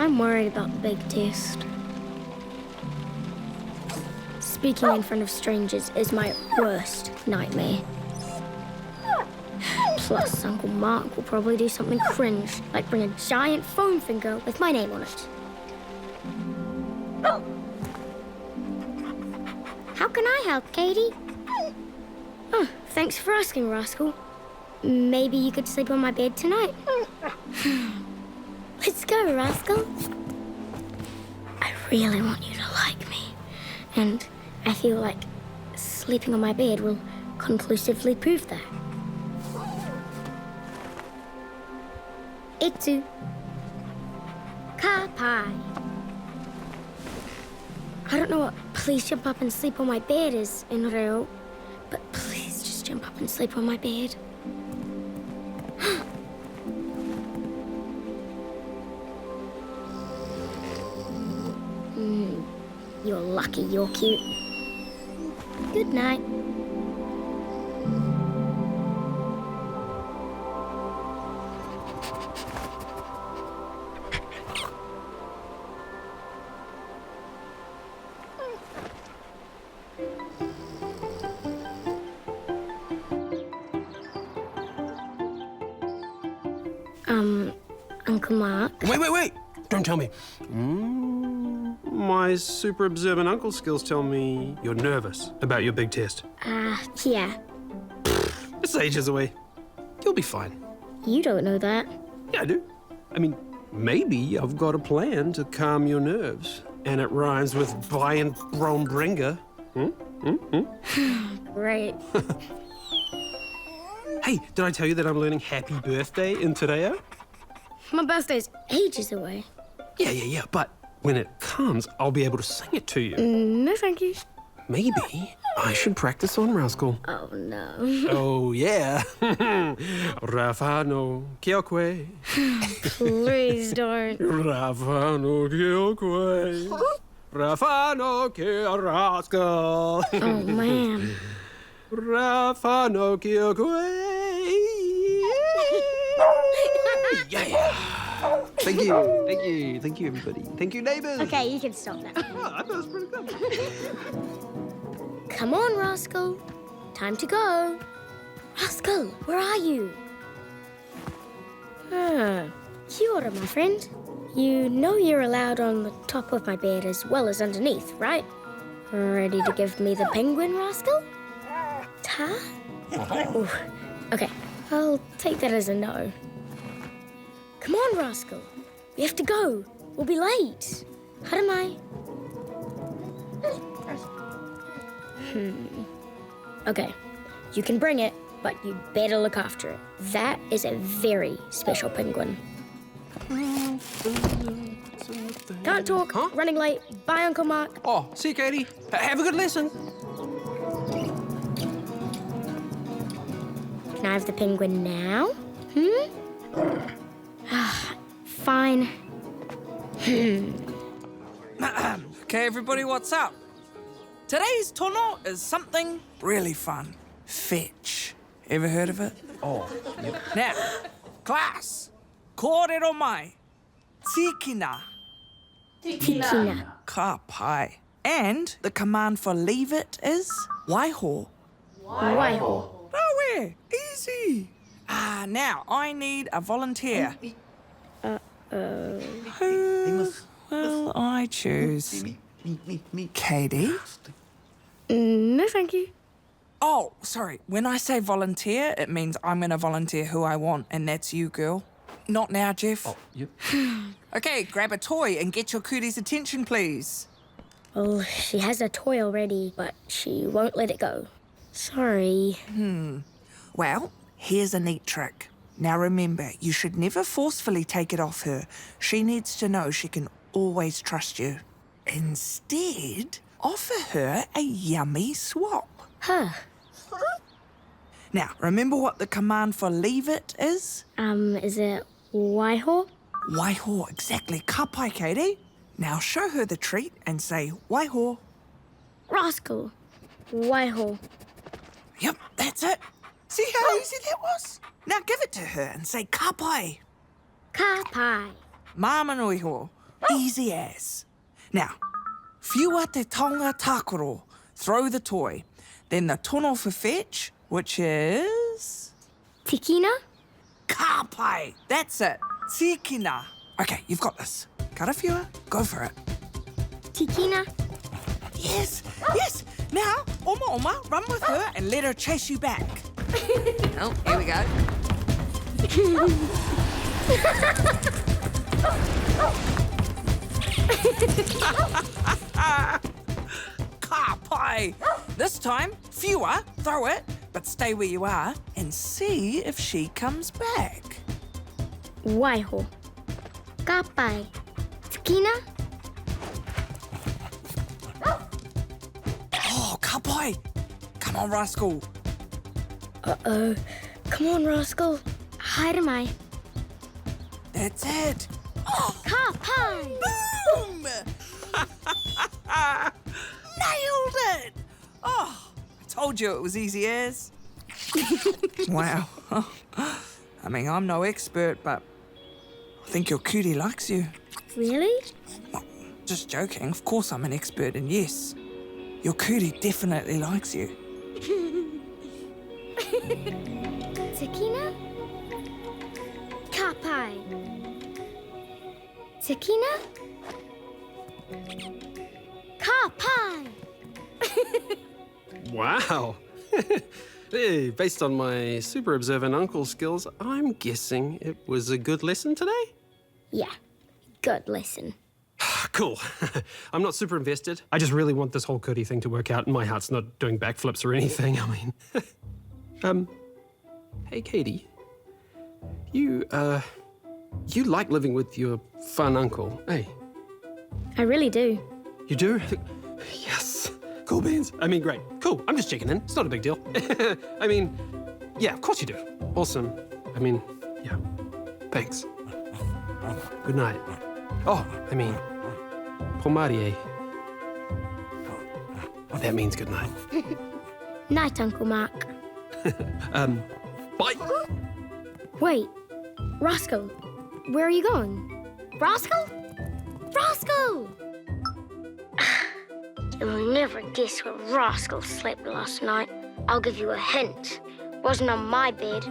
I'm worried about the big test. Speaking in front of strangers is my worst nightmare. Plus, Uncle Mark will probably do something cringe, like bring a giant foam finger with my name on it. How can I help, Katie? Oh, thanks for asking, Rascal. Maybe you could sleep on my bed tonight? Let's go, Rascal. I really want you to like me. And I feel like sleeping on my bed will conclusively prove that. Itu. Ka pai. I don't know what please jump up and sleep on my bed is in Reo, but please just jump up and sleep on my bed. You're lucky you're cute. Good night. Uncle Mark? Wait! Don't tell me. My super observant uncle skills tell me you're nervous about your big test. Yeah. It's ages away. You'll be fine. You don't know that. Yeah, I do. I mean, maybe I've got a plan to calm your nerves. And it rhymes with Brian Brombringer. Right. Hey, did I tell you that I'm learning Happy Birthday in Te My birthday's ages away. Yeah. But when it comes, I'll be able to sing it to you. No, thank you. Maybe I should practice on Rascal. Oh, no. Oh, yeah. Rafano Kiokwe. Please don't. Rafano Kiokwe. Rafano Rascal. Oh, man. Rafano Kiokwe. Yeah. Thank you, everybody. Thank you, neighbors. Okay, you can stop now. Oh, I thought it was pretty good. Come on, Rascal. Time to go. Rascal, where are you? Kia ora, my friend. You know you're allowed on the top of my bed as well as underneath, right? Ready to give me the penguin, Rascal? Ta? Ooh. Okay, I'll take that as a no. Come on, Rascal. We have to go. We'll be late. Haramai. Okay, you can bring it, but you better look after it. That is a very special penguin. Can't talk. Huh? Running late. Bye, Uncle Mark. Oh, see you, Katie. Have a good lesson. Can I have the penguin now? Fine. Okay, everybody, what's up? Today's tono is something really fun. Fetch. Ever heard of it? Oh, yep. Now, class, kōrero mai, tīkina, Tīkina. ka pai. And the command for leave it is waiho. Waiho. Nowhere. Easy. Now, I need a volunteer. Who will I choose? Me. Katie? No, thank you. Oh, sorry. When I say volunteer, it means I'm going to volunteer who I want, and that's you, girl. Not now, Jeff. Oh, yep. Okay, grab a toy and get your Kurī's attention, please. Well, she has a toy already, but she won't let it go. Sorry. Well, here's a neat trick. Now remember, you should never forcefully take it off her. She needs to know she can always trust you. Instead, offer her a yummy swap. Huh. Now, remember what the command for leave it is? Is it Waiho? Waiho, exactly. Ka pai, Katie. Now show her the treat and say waiho. Rascal. Waiho. Yep, that's it. See how easy that was? Now give it to her and say ka pai. Ka pai. Māmanuiho. Easy as. Now, whiua te taonga tākaro. Throw the toy. Then the tono for fetch, which is... Tīkina? Ka pai. That's it. Tīkina. Okay, you've got this. Karawhiua, go for it. Tīkina? Yes, yes. Now, Oma, run with her and let her chase you back. Oh, here we go. Ka pai. This time, whiua, throw it, but stay where you are and see if she comes back. Waiho. Ka pai. Tīkina? Oh, ka pai. Come on, Rascal. Uh-oh. Come on, Rascal. Hide am I. That's it. Oh, Ka pai! boom! Nailed it! Oh, I told you it was easy as. Wow. I mean, I'm no expert, but I think your Kurī likes you. Really? Well, just joking. Of course I'm an expert, and yes, your Kurī definitely likes you. Tīkina? Ka pai. Tīkina? Ka pai! Wow. Hey, based on my super observant uncle skills, I'm guessing it was a good lesson today? Yeah, good lesson. Cool. I'm not super invested. I just really want this whole Kurī thing to work out, and my heart's not doing backflips or anything. I mean... Hey, Katie. You like living with your fun uncle, eh? I really do. You do? Yes. Cool beans. I mean, great. Cool. I'm just checking in. It's not a big deal. I mean, yeah, of course you do. Awesome. I mean, yeah. Thanks. Good night. Oh, I mean, pomari. That means good night. Night, Uncle Mark. Bye. Wait, Rascal, where are you going? Rascal? Rascal! You'll never guess where Rascal slept last night. I'll give you a hint. Wasn't on my bed.